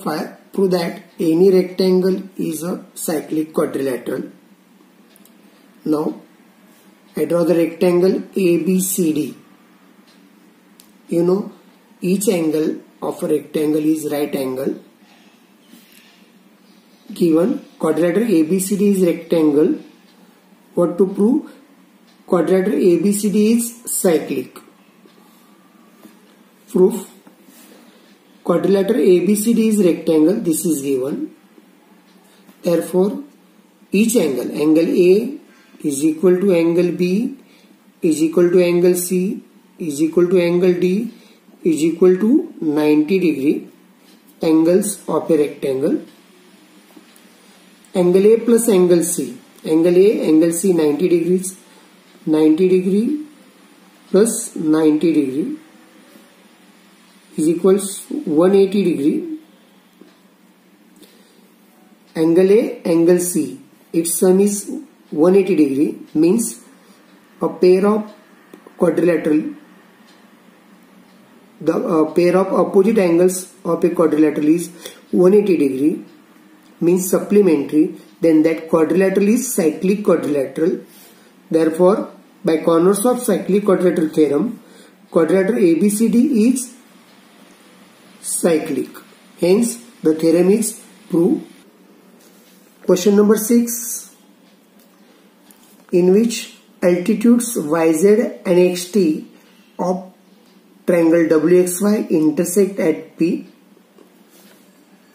Prove that any rectangle is a cyclic quadrilateral. Now I draw the rectangle ABCD. You know, each angle of a rectangle is right angle. Given quadrilateral ABCD is rectangle, what to prove? Quadrilateral ABCD is cyclic. Proof: quadrilateral ABCD is rectangle. This is given. Therefore, each angle, angle A is equal to angle B is equal to angle C is equal to angle D is equal to 90 degree angles of a rectangle. Angle A plus angle C. Angle A, angle C 90 degrees. 90 degree plus 90 degree is equals 180 degree. Angle A, angle C, its sum is 180 degree, means a pair of quadrilateral, the pair of opposite angles of a quadrilateral is 180 degree, means supplementary, then that quadrilateral is cyclic quadrilateral. Therefore, by converse of cyclic quadrilateral theorem, quadrilateral ABCD is cyclic. Hence, the theorem is proved. Question number 6. In which altitudes YZ and XT of triangle WXY intersect at P?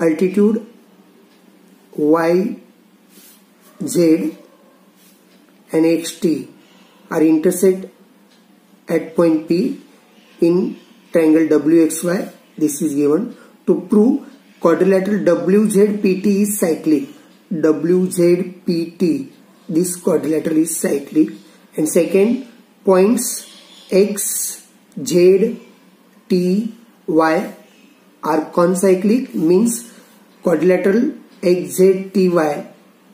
Altitude YZ and XT are intersect at point P in triangle WXY. This is given. To prove quadrilateral WZPT is cyclic. WZPT, this quadrilateral is cyclic. And second, points X, Z, T, Y are concyclic, means quadrilateral XZTY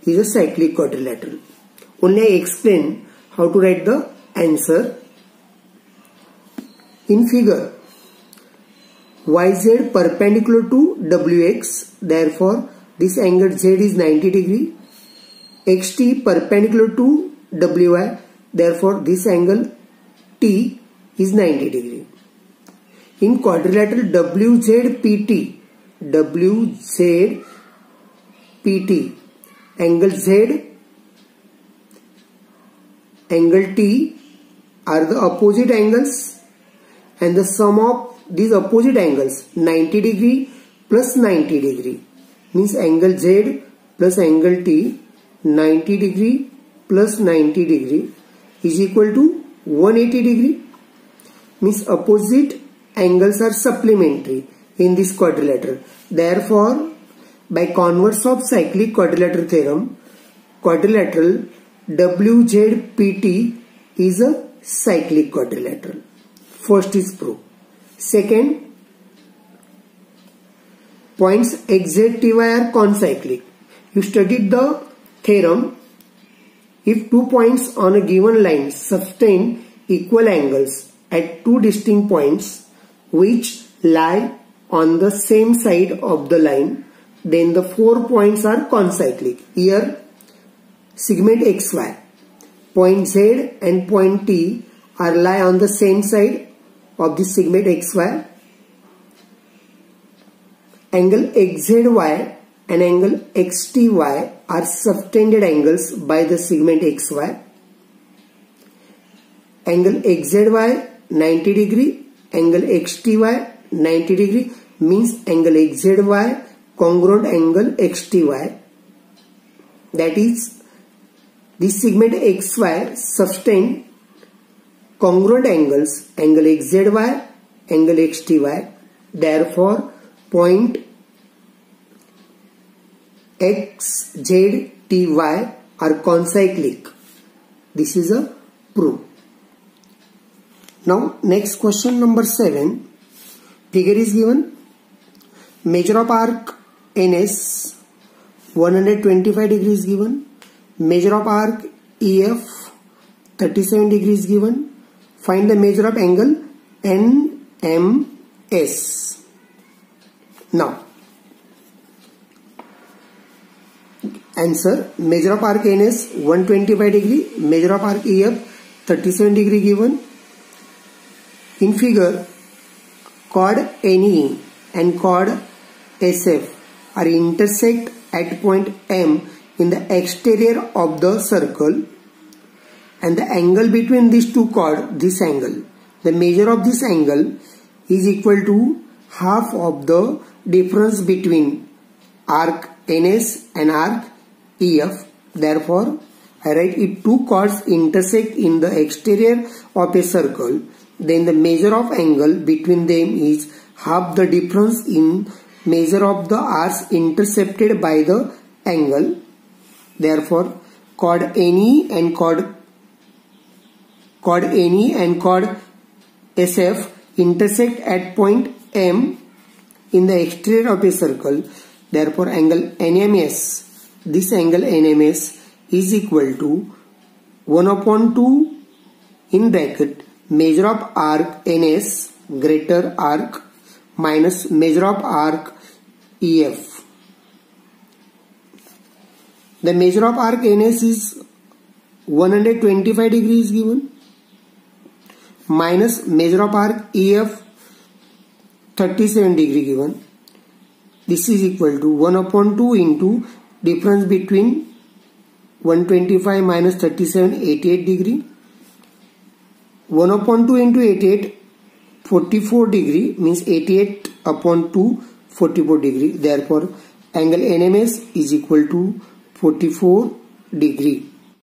is a cyclic quadrilateral. Only I explain how to write the answer. In figure, YZ perpendicular to WX, therefore this angle Z is 90 degree. XT perpendicular to WY, therefore this angle T is 90 degree. In quadrilateral WZPT, angle Z, angle T are the opposite angles, and the sum of these opposite angles 90 degree plus 90 degree means angle Z plus angle T 90 degree plus 90 degree is equal to 180 degree, means opposite angles are supplementary in this quadrilateral. Therefore, by converse of cyclic quadrilateral theorem, quadrilateral WZPT is a cyclic quadrilateral. First is proved. Second, points XZTY are concyclic. You studied the theorem. If two points on a given line sustain equal angles at two distinct points which lie on the same side of the line, then the 4 points are concyclic. Here, segment XY, point Z and point T are lie on the same side of the segment XY. Angle XZY and angle XTY are subtended angles by the segment XY. Angle XZY 90 degree, angle XTY 90 degree, means angle XZY congruent angle XTY. That is, this segment XY sustain congruent angles, angle XZY, angle XTY. Therefore, point XZTY are concyclic. This is a proof. Now, next question number 7. Figure is given. Measure of arc NS 125 degrees given. Measure of arc EF 37 degrees given. Find the measure of angle NMS. Now, Answer, measure of arc NS 125 degree, measure of arc EF 37 degree given. In figure, chord NE and chord SF are intersect at point M in the exterior of the circle, and the angle between these two chords, this angle, the measure of this angle is equal to half of the difference between arc NS and arc EF. Therefore, I write if two chords intersect in the exterior of a circle, then the measure of angle between them is half the difference in measure of the arcs intercepted by the angle. Therefore, chord NE and chord SF intersect at point M in the exterior of a circle. Therefore, angle NMS, this angle NMS is equal to 1/2 in bracket measure of arc NS greater arc minus measure of arc EF. The measure of arc NS is 125 degrees given, minus measure of arc EF 37 degree given. This is equal to 1/2 into difference between 125 minus 37, 88 degree. 1/2 into 88, 44 degree, means 88/2, 44 degree. Therefore, angle NMS is equal to 44 degree.